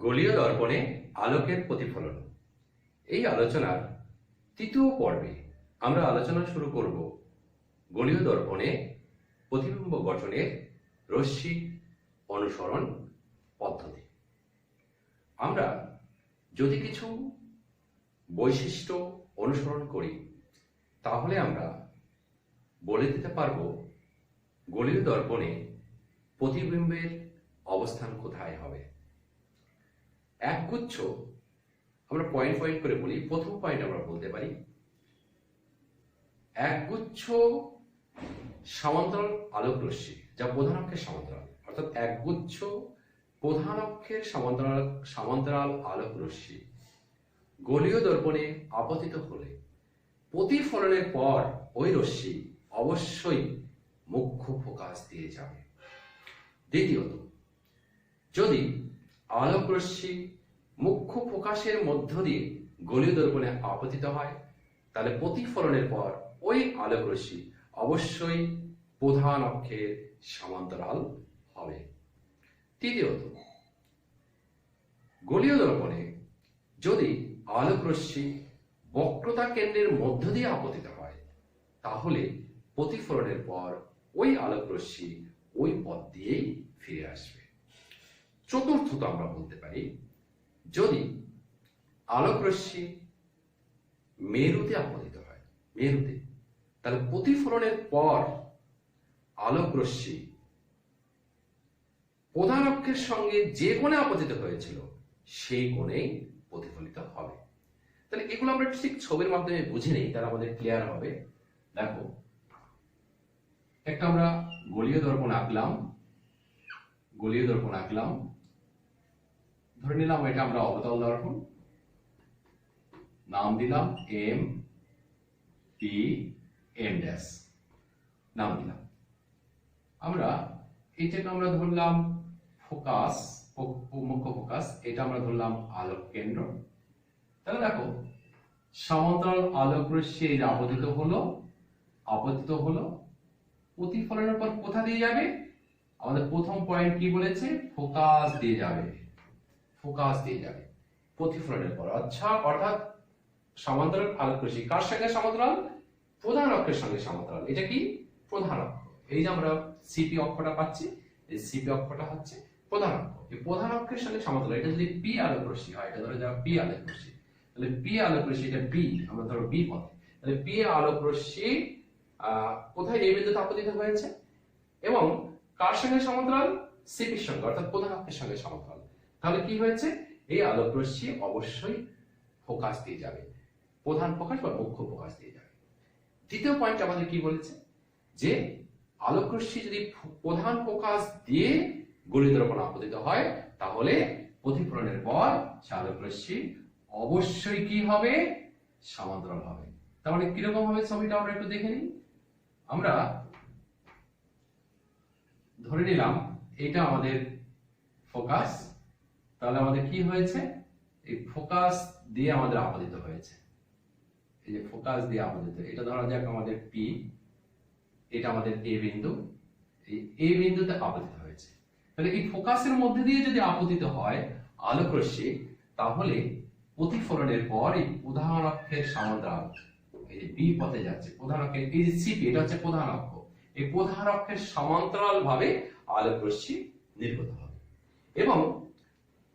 গোলীয় দর্পণে আলোকের প্রতিফলন। এই আলোচনার তৃতীয় পর্বে আমরা আলোচনা শুরু করব গোলীয় দর্পণে প্রতিবিম্ব গঠনের রশ্মি অনুসরণ পদ্ধতি। আমরা যদি কিছু বৈশিষ্ট্য অনুসরণ করি তাহলে আমরা বলে দিতে পারব গোলীয় দর্পণে প্রতিবিম্বের অবস্থান কোথায় হবে। একগুচ্ছ আমরা পয়েন্ট পয়েন্ট করে বলি। প্রথম পয়েন্ট আমরা বলতে পারি একগুচ্ছ সমান্তরাল আলোক রশ্মি যা প্রধান অক্ষের সমান্তরাল, অর্থাৎ একগুচ্ছ প্রধান অক্ষের সমান্তরাল আলোক রশ্মি গোলীয় দর্পণে আপতিত হলে প্রতিফলনের পর ওই রশ্মি অবশ্যই মুখ্য ফোকাস দিয়ে যাবে। দ্বিতীয়ত, যদি আলোক রশ্মি মুখ্য ফোকাসের মধ্য দিয়ে গোলীয় দর্পণে আপতিত হয় তাহলে প্রতিফলনের পর ওই আলোক রশ্মি অবশ্যই প্রধান অক্ষের সমান্তরাল হবে। তৃতীয়ত, গোলীয় দর্পণে যদি আলোক রশ্মি বক্রতা কেন্দ্রের মধ্য দিয়ে আপতিত হয় তাহলে প্রতিফলনের পর ওই আলোক রশ্মি ওই পথ দিয়েই ফিরে আসবে। চতুর্থত আমরা বলতে পারি যদি আলোক রশ্মি মেরুতে আপতিত হয়, মেরুতে, তাহলে প্রতিফলনের পর আলোক রশ্মি প্রধান অক্ষের সঙ্গে যে কোণে আপতিত হয়েছিল সেই কোণেই প্রতিফলিত হবে। তাহলে এগুলো আমরা ঠিক ছবির মাধ্যমে বুঝে নেই, তাহলে আমাদের ক্লিয়ার হবে। দেখো, একটা আমরা গোলীয় দর্পণ আঁকলাম, গোলীয় দর্পণ আঁকলাম, ধরে নিলাম এটা আমরা অবতল দর্পণ, নাম দিলাম এম পি এম ড্যাশ, নাম দিলাম। আমরা এটাকে আমরা ধরলাম ফোকাস, মুখ্য ফোকাস, এটা আমরা ধরলাম আলোক কেন্দ্র। তাহলে দেখো, সমান্তরাল আলোক রশ্মি এই যে আপতিত হলো, প্রতিফলনের পর কোথা দিয়ে যাবে? আমাদের প্রথম পয়েন্ট কি বলেছে? ফোকাস দিয়ে যাবে, ফোকাস দিয়ে যাবে প্রতিফলনের পর। আচ্ছা, অর্থাৎ সমান্তরাল আলোক রশ্মি কার সঙ্গে সমান্তরাল? প্রধান অক্ষের সঙ্গে সমান্তরাল। এটা কি? প্রধান অক্ষ। এই যে আমরা সিপি অক্ষটা পাচ্ছি, এই সিপি অক্ষটা হচ্ছে প্রধান অক্ষ। এই প্রধান অক্ষের সঙ্গে সমান্তরাল। এটা যদি পি আলোক রশ্মি হয়, এটা ধরে যাও পি আলোক রশ্মি, তাহলে পি আলোক রশ্মি, এটা বি, আমরা ধরো বি পথে, তাহলে পি আলোক রশ্মি কোথায়? এই বিন্দুতে আপতিত হয়েছে এবং কার সঙ্গে সমান্তরাল? সিপির সঙ্গে, অর্থাৎ প্রধান অক্ষের সঙ্গে সমান্তরাল। তাহলে কি হয়েছে? এই আলোক রশ্মি অবশ্যই ফোকাস দিয়ে যাবে, প্রধান ফোকাস বা মুখ্য ফোকাস দিয়ে যাবে। দ্বিতীয় পয়েন্ট আমাদের কি বলেছে? যে আলোক রশ্মি যদি প্রধান ফোকাস দিয়ে গোলীয় দর্পণে আপতিত হয় তাহলে প্রতিফলনের পর সে আলোক রশ্মি অবশ্যই কি হবে? সমান্তরাল হবে। তাহলে কিরকম হবে ছবিটা আমরা একটু দেখে নিই। আমরা ধরে নিলাম এটা আমাদের ফোকাস, তাহলে আমাদের কি হয়েছে? এই ফোকাস দিয়ে আমাদের আপতিত হয়েছে, এই যে ফোকাস দিয়ে আপতিত, এটা ধরা যাক আমাদের পি, এটা আমাদের এ বিন্দু, এই এ বিন্দুতে আপতিত হয়েছে। তাহলে এই ফোকাসের মধ্যে দিয়ে যদি আপতিত হয় আলোক রশ্মি তাহলে প্রতিফলনের পর এই প্রধান অক্ষের সমান্তরাল, এই যে বি পথে যাচ্ছে প্রধান অক্ষের, এই যে সিপি, এটা হচ্ছে প্রধান অক্ষ, এই প্রধান অক্ষের সমান্তরাল ভাবে আলোক রশ্মি নির্গত হবে। এবং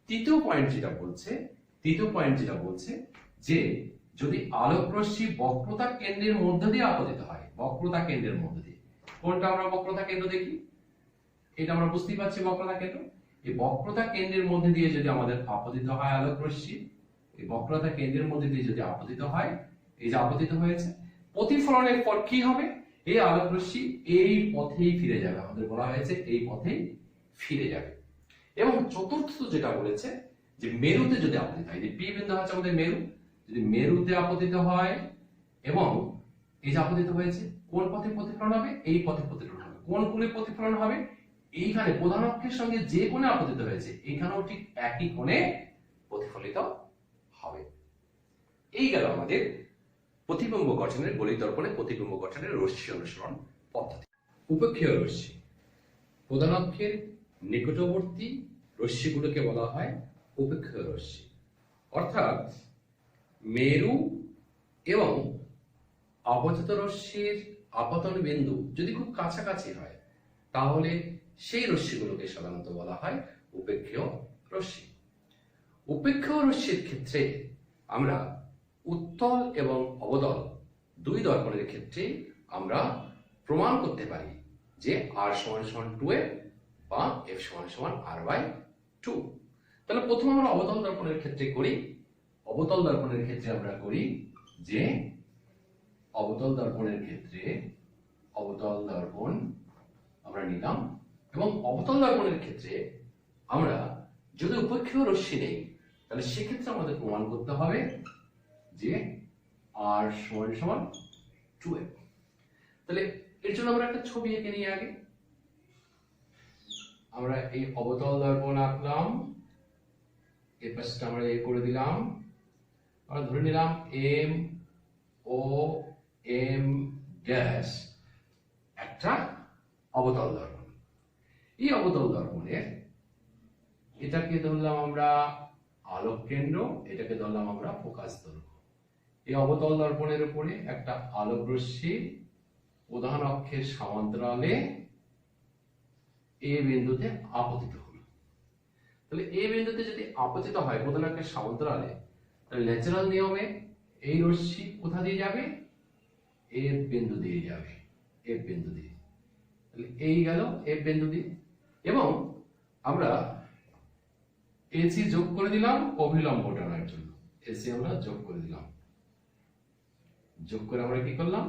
তৃতীয় পয়েন্ট যেটা বলছে যে যদি আলোক রশ্মি বক্রতা কেন্দ্রের মধ্য দিয়ে আপতিত হয়, বক্রতা কেন্দ্রের মধ্য দিয়ে, কোনটা আমরা বক্রতা কেন্দ্র দেখি? এটা আমরা বুঝতেই পারছি বক্রতা কেন্দ্র। এই বক্রতা কেন্দ্রের মধ্যে দিয়ে যদি আমাদের আপতিত হয় আলোক রশ্মি, এই বক্রতা কেন্দ্রের মধ্যে দিয়ে যদি আপতিত হয়, এই যে আপতিত হয়েছে, প্রতিফলনের পর কি হবে? এই আলোক রশ্মি এই পথেই ফিরে যাবে, আমাদের বলা হয়েছে এই পথেই ফিরে যাবে। এবং চতুর্থ যেটা বলেছে যে মেরুতে যদি আপতিত হয়, পি বিন্দু হচ্ছে আমাদের মেরু, যদি মেরুতে আপতিত হয় এবং এই যে আপতিত হয়েছে, কোন পথে প্রতিফলন হবে? এই পথে প্রতিফলন হবে। কোন কোণে প্রতিফলন হবে? এইখানে প্রধান অক্ষের সঙ্গে যে কোণে আপতিত হয়েছে এখানেও ঠিক একই কোণে প্রতিফলিত হবে। এই গেল আমাদের প্রতিবিম্ব গঠনের, গোলীয় দর্পণে প্রতিবিম্ব গঠনের রশ্মি অনুসরণ পদ্ধতি। উপেক্ষীয় রশ্মি, প্রধান অক্ষের নিকটবর্তী রশ্মিগুলোকে বলা হয় উপেক্ষা রশ্মি, অর্থাৎ মেরু এবং আপতিত রশ্মির আপতন বিন্দু যদি খুব কাছাকাছি হয় তাহলে সেই রশ্মিগুলোকে সাধারণত বলা হয় উপেক্ষীয় রশ্মি। উপেক্ষীয় রশ্মির ক্ষেত্রে আমরা উত্তল এবং অবতল দুই দর্পণের ক্ষেত্রে আমরা প্রমাণ করতে পারি যে r = 2f বা f = r/2। তাহলে প্রথমে আমরা অবতল দর্পণের ক্ষেত্রে করি। অবতল দর্পণের ক্ষেত্রে আমরা করি যে অবতল দর্পণের ক্ষেত্রে অবতল দর্পণ আমরা নিলাম এবং অবতল দর্পণের ক্ষেত্রে আমরা যদি উপেক্ষীয় রশ্মি নেই তাহলে সেক্ষেত্রে আমাদের প্রমাণ করতে হবে যে r = 2f। তাহলে এর জন্য আমরা একটা ছবি এঁকে নিই। আগে আমরা এই অবতল দর্পণ আঁকলাম, এই পাশটা আমরা এ করে দিলাম, আমরা ধরে নিলাম m o m ড্যাশ একটা অবতল দর্পণ। এই অবতল দর্পণের এটাকে ধরলাম আমরা আলোক কেন্দ্র, এটাকে ধরলাম আমরা ফোকাস দৈর্ঘ্য। এই অবতল দর্পণের উপরে একটা আলোক রশ্মি প্রধান অক্ষের সমান্তরালে এ বিন্দুতে আপতিত হলো। তাহলে এই বিন্দুতে যদি আপতিত হয় প্রধান অক্ষের সমান্তরালে, তাহলে ন্যাচারাল নিয়মে এই রশ্মি কোথা দিয়ে যাবে? এফ বিন্দু দিয়ে যাবে, এফ বিন্দু দিয়ে। তাহলে এই গেল এফ বিন্দু দিয়ে, এবং আমরা এসি যোগ করে দিলাম অভিলম্ব টানার জন্য। এসি আমরা যোগ করে দিলাম, যোগ করে আমরা কি করলাম?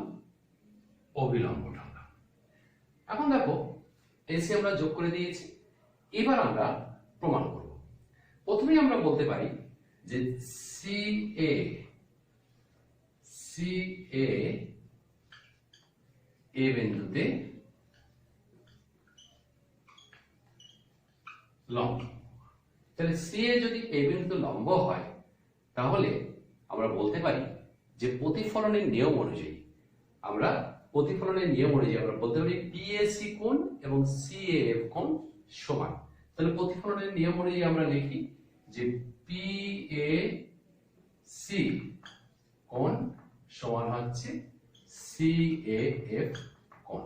অভিলম্ব টানলাম। এখন দেখো এসি আমরা যোগ করে দিয়েছি, এবার আমরা প্রমাণ করব। প্রথমেই আমরা বলতে পারি যে সিএ এ বিন্দুতে লম্ব। তাহলে সিএ যদি এ বিন্দুতে লম্ব হয় তাহলে আমরা বলতে পারি যে প্রতিফলনের নিয়ম অনুযায়ী আমরা বলতে পারি পিএসি কোণ এবং সিএএফ কোণ সমান। তাহলে প্রতিফলনের নিয়ম অনুযায়ী আমরা লিখি যে পিএসি কোণ সমান হচ্ছে সিএএফ কোণ,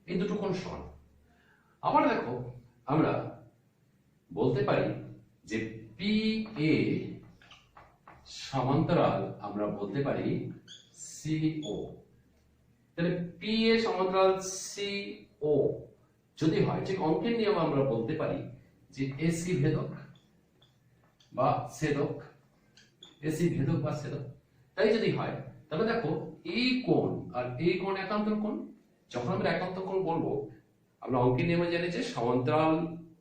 এই দুটো কোণ সমান। আবার দেখো আমরা বলতে পারি যে পিএ সমান্তরাল আমরা বলতে পারি সিও। তাহলে পিএ সমান্তরাল সিও যদি হয়, ঠিক অঙ্কের নিয়ম আমরা বলতে পারি যে এসি ভেদক বা ছেদক, এসি ভেদক বা ছেদক। তাই যদি হয় তাহলে দেখো এই কোণ আর এই কোণ একান্তর কোণ। যখন আমরা একান্তর কোণ বলবো আমরা অঙ্কের নিয়মে জানি যে সমান্তরাল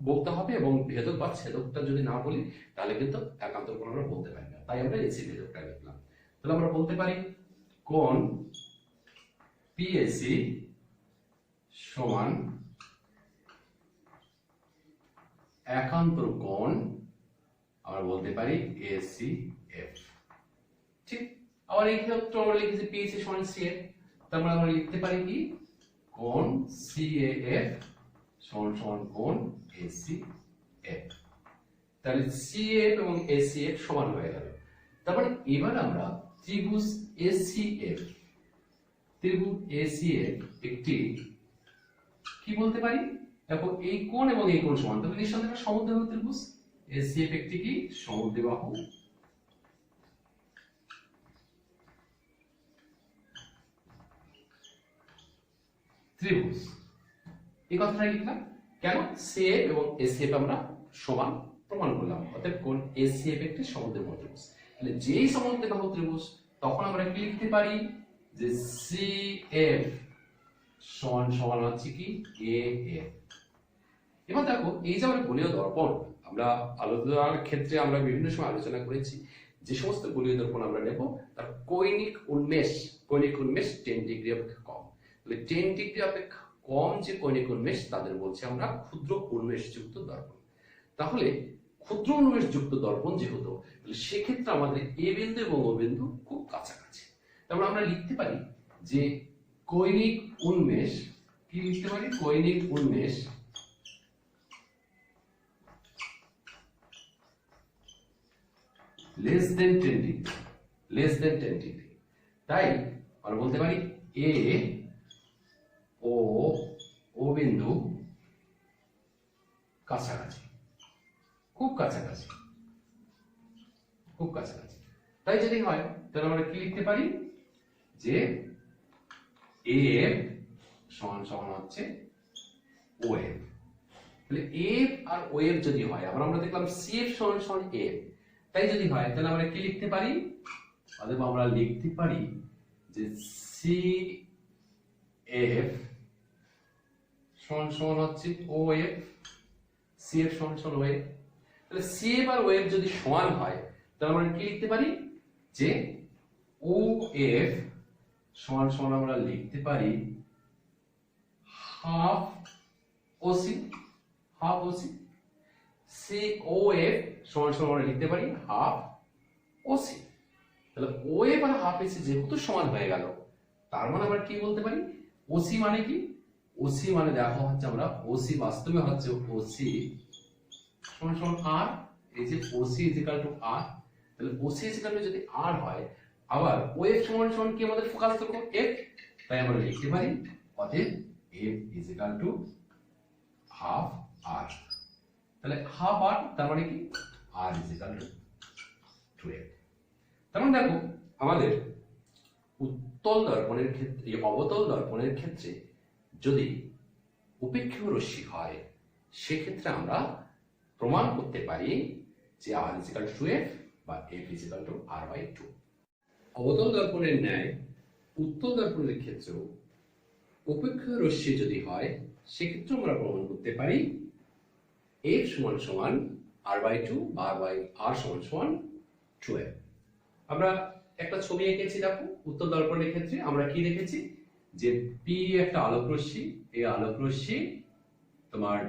বলতে হবে এবং ভেদক বা ছেদকটা যদি না বলি তাহলে কিন্তু একান্তর কোণ আমরা বলতে পারি না, তাই আমরা এসি ভেদকটা লিখলাম। তাহলে আমরা বলতে পারি কোণ পিএসি সমান একান্তর কোণ আমরা বলতে পারি এসিএফ। ঠিক আবার এই ক্ষেত্রে আমরা লিখেছি পিএসি সমান সিএফ, তারপরে আমরা লিখতে পারি কি কোণ সিএএফ সমান কোণ এসিএফ। তাহলে সিএফ এবং এসিএফ সমান হয়ে গেল। তারপরে এবার আমরা ত্রিভুজ এসিএফ একটি কি বলতে পারি? দেখো এই কোণ এবং এই কোণ সমান, তাহলে নিঃসন্দেহে একটা সমদ্বিবাহু ত্রিভুজ। এসিএফ একটি কি সমদ্বিবাহু ত্রিভুজ। এই কথাটা লিখলাম কেন? সিএফ এবং এসিএফ আমরা সমান প্রমাণ করলাম, অর্থাৎ কোণ এসিএফ একটি সমদ্বিবাহু ত্রিভুজ। তাহলে যেই সমদ্বিবাহু ত্রিভুজ তখন আমরা কি লিখতে পারি যে সিএফ সমান হচ্ছে কি এএফ। এবার দেখো এই যে আমরা গোলীয় দর্পণ আমরা আলোচনার ক্ষেত্রে আমরা বিভিন্ন সময় আলোচনা করেছি, যে সমস্ত গোলীয় দর্পণ আমরা নেব তার কৌণিক উন্মেষ 10 ডিগ্রি অপেক্ষা কম। তাহলে 10 ডিগ্রি অপেক্ষা কম যে কৌণিক উন্মেষ তাদের বলছি আমরা ক্ষুদ্র উন্মেষযুক্ত দর্পণ। তাহলে ক্ষুদ্র উন্মেষযুক্ত দর্পণ যেহেতু, তাহলে সেক্ষেত্রে আমাদের এ বিন্দু এবং ও বিন্দু খুব কাছাকাছি। তারপর আমরা লিখতে পারি যে কৌণিক উন্মেষ কি লিখতে পারি? কৌণিক উন্মেষ less than 10 degree, less than 10 degree. তাই আমরা বলতে পারি এ ও ও বিন্দু কাছাকাছি, খুব কাছাকাছি, খুব কাছাকাছি। তাই যদি হয় তাহলে আমরা কি লিখতে পারি যে এফ সমান সমান হচ্ছে ওএফ। তাহলে এফ আর ওএফ যদি হয়, আবার আমরা দেখলাম সিএফ সমান সমান এফ, তাই যদি হয় তাহলে আমরা কি লিখতে পারি, অতএব আমরা লিখতে পারি যে সি এফ সমান সমান হচ্ছে ওএফ, সিএফ সমান সমান ওএফ। তাহলে সিএফ আর ওএফ যদি সমান হয় তাহলে আমরা কি লিখতে পারি যে ওএফ সমান সমান আমরা লিখতে পারি হাফ ওসি, হাফ ওসি। সিওএফ সমান সমান আমরা লিখতে পারি হাফ ওসি। তাহলে ওএফ আর হাফ এসি যেহেতু সমান হয়ে গেল, তার মানে আমরা কি বলতে পারি, ওসি মানে কি, ওসি মানে দেখো হচ্ছে আমরা ওসি বাস্তবে হচ্ছে ওসি সমান সমান আর, এই যে ওসি ইজ ইকুয়াল টু আর। তাহলে ওসি ইজ ইকুয়াল টু যদি আর হয়, আবার ওএফ সমান সমান কি আমাদের ফোকাস করব এফ, তাই আমরা লিখতে পারি অতএব F is equal to half R. তাহলে হাফ আর তার মানে কি আর ইজ ইকুয়াল টু 12। তার মানে দেখো আমাদের উত্তল দর্পণের ক্ষেত্রে, অবতল দর্পণের ক্ষেত্রে যদি উপেক্ষিত রশ্মি হয় সেক্ষেত্রে আমরা প্রমাণ করতে পারি যে R is equal to F বা F is equal to R by 2। অবতল দর্পণের ন্যায় উত্তল দর্পণের ক্ষেত্রেও উপেক্ষিত রশ্মি যদি হয় সেক্ষেত্রে আমরা প্রমাণ করতে পারি এফ সমান সমান আর বাই 2 বা আর সমান সমান 12। আমরা একটা ছবি এঁকেছি, দেখো উত্তল দর্পণের ক্ষেত্রে আমরা কি দেখেছি যে পি একটা আলোক রশ্মি, এই আলোক রশ্মি তোমার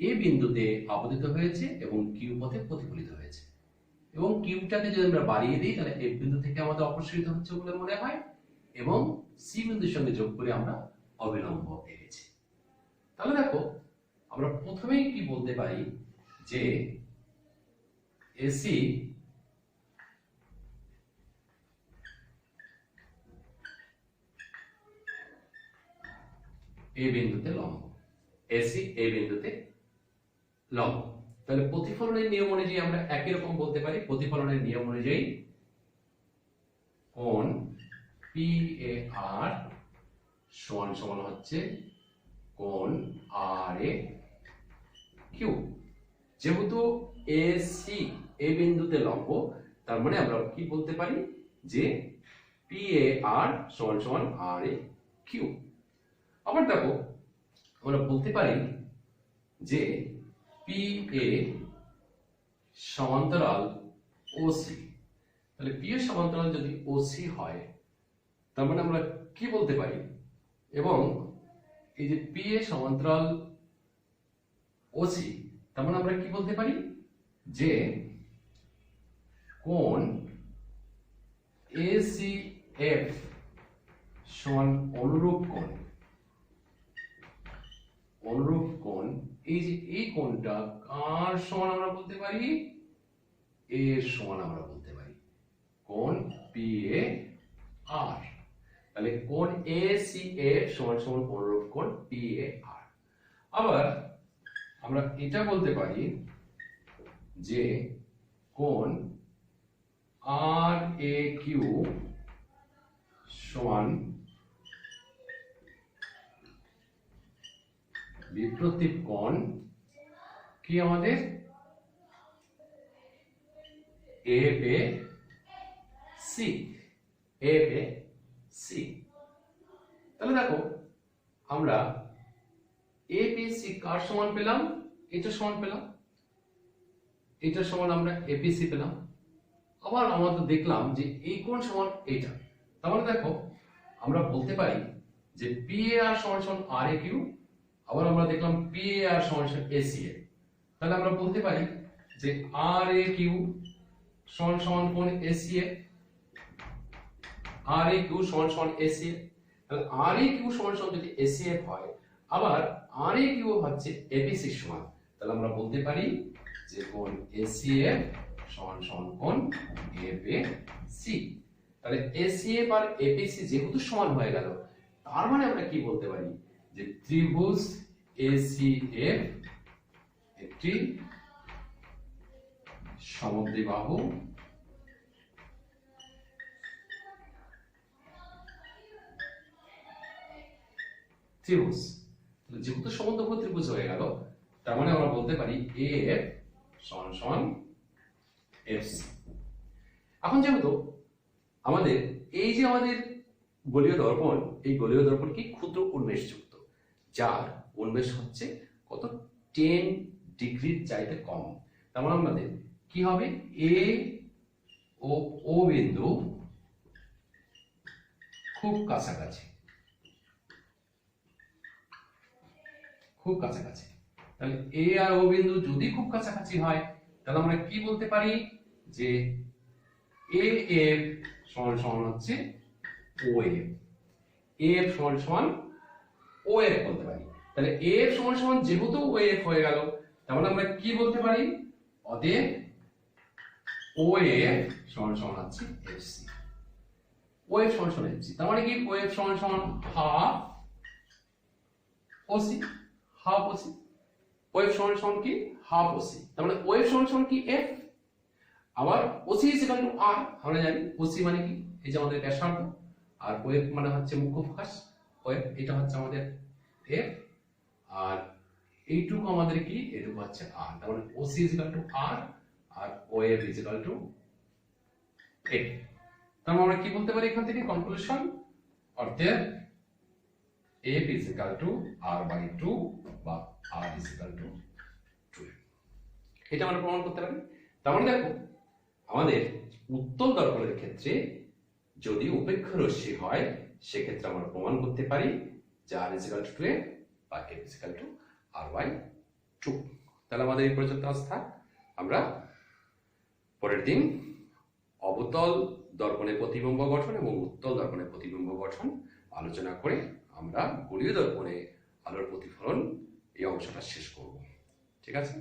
এ বিন্দুতে আপতিত হয়েছে এবং কিউ পথে প্রতিফলিত হয়েছে, এবং কিউটাকে যদি আমরা বাড়িয়ে দিই তাহলে এফ বিন্দু থেকে আমাদের অপসৃত হচ্ছে বলে মনে হয়, এবং সি বিন্দুর সঙ্গে যোগ করে আমরা অবিলম্ব এঁকেছি। তাহলে দেখো আমরা প্রথমেই কি বলতে পারি যে এসি এ বিন্দুতে লম্ব, এসি এ বিন্দুতে লম্ব। তাহলে প্রতিফলনের নিয়ম অনুযায়ী আমরা একই রকম বলতে পারি, প্রতিফলনের নিয়ম অনুযায়ী কোণ পি এ আর সমান সমান হচ্ছে কোণ আর এ কিউ। যেহেতু এসি এ বিন্দুতে লম্ব, তার মানে আমরা কি বলতে পারি যে পি এ আর সমান সমান আর এ কিউ। আবার দেখো আমরা বলতে পারি যে পি এ সমান্তরাল ওসি। তাহলে পি এ সমান্তরাল যদি ওসি হয় তার মানে আমরা কি বলতে পারি, এবং এই যে পি এ সমান্তরাল ওসি তার মানে আমরা কি বলতে পারি যে কোণ এসিএফ সমান অনুরূপ কোণ, অনুরূপ কোণ। এই যে এই কোণটা কার সমান আমরা বলতে পারি, এর সমান আমরা বলতে পারি, কোণ পি এ আর। তাহলে কোণ এসিএফ সমান সমান অনুরূপ কোণ পি এ আর। আবার আমরা এটা বলতে পারি যে কোণ আর এ কিউ সমান বিপ্রতীপ কোণ কি আমাদের F A C, F A C. তাহলে দেখো আমরা এফ এ সি কার সমান পেলাম, এটা সমান পেলাম, এটা সমান আমরা এপিসি পেলাম। আবার আমরা দেখলাম যে এই কোণ সমান এটা, তার মানে দেখো আমরা বলতে পারি যে পি এ আর সমান সমান আর এ কিউ। আবার আমরা দেখলাম পি এ আর সমান সমান এসি এ। তাহলে আমরা বলতে পারি যে আর এ কিউ সমান সমান কোণ এসি এ, আর এ কিউ সমান সমান এসি এ। তাহলে আর এ কিউ সমান সমান যদি এসি এফ হয়, আবার আর এ কিউ হচ্ছে এপিসি সমান, তাহলে আমরা বলতে পারি যে কোণ এসি এফ সমান সমান কোণ এবিসি। তাহলে এসিএফ আর এপিসি যেহেতু সমান হয়ে গেল, তার মানে আমরা কি বলতে পারি যে ত্রিভুজ এসিএফ একটি সমদ্বিবাহু ত্রিভুজ। যেহেতু সমদ্বিবাহু ত্রিভুজ হয়ে গেল, তার মানে আমরা বলতে পারি এএফ সমান সমান এফসি। এখন যেহেতু আমাদের এই যে আমাদের গোলীয় দর্পণ, এই গোলীয় দর্পণ কি ক্ষুদ্র উন্মেষযুক্ত, যার উন্মেষ হচ্ছে কত 10 ডিগ্রির চাইতে কম। তার মানে আমাদের কি হবে, এ ও ও বিন্দু খুব কাছাকাছি, খুব কাছাকাছি। তাহলে এ আর ও বিন্দু যদি খুব কাছাকাছি হয়, তাহলে আমরা কি বলতে পারি যে এ এফ সমান সমান হচ্ছে ও এফ, এফ সমান সমান ও এফ বলতে পারি। তাহলে এফ সমান সমান যেহেতু ও এফ হয়ে গেল, তাহলে আমরা কি বলতে পারি, অতএব ও এফ সমান সমান হচ্ছে এফসি। ও এফ সমান সমান এফসি, তার মানে কি ও এফ সমান সমান হাফ ওসি, হাফ ওসি। ও এফ সমান সমান কি হাফ ওসি, তার মানে ও এফ সমান সমান কি এফ। আবার ওসি ইজ ইকুয়াল টু আর, আমরা জানি ওসি মানে কি, এই যে আমাদের ব্যাসার্ধ, আর ও এফ মানে হচ্ছে মুখ্য ফোকাস। ও এফ এটা হচ্ছে আমাদের এফ, আর এইটুকু আমাদের কি, এটুকু হচ্ছে আর। তার মানে OC is equal to R, আর O F is equal to F. তার মানে আমরা কি বলতে পারি এখান থেকে কনক্লুশন, অর্থাৎ F is equal to R by 2 বা আর ইজ ইকুয়াল টু 2। এটা আমরা প্রমাণ করতে পারি। তার মানে দেখো, আমাদের উত্তল দর্পণের ক্ষেত্রে যদি উপেক্ষ রশ্মি হয়, সেক্ষেত্রে আমরা প্রমাণ করতে পারি যে আর ইজ ইকুয়াল টু 2 বা F is equal to R by 2। তাহলে আমাদের এই পর্যন্ত আজ থাক। আমরা পরের দিন অবতল দর্পণের প্রতিবিম্ব গঠন এবং উত্তল দর্পণের প্রতিবিম্ব গঠন আলোচনা করে আমরা গোলীয় দর্পণে আলোর প্রতিফলন এই অংশটা শেষ করব। ঠিক আছে।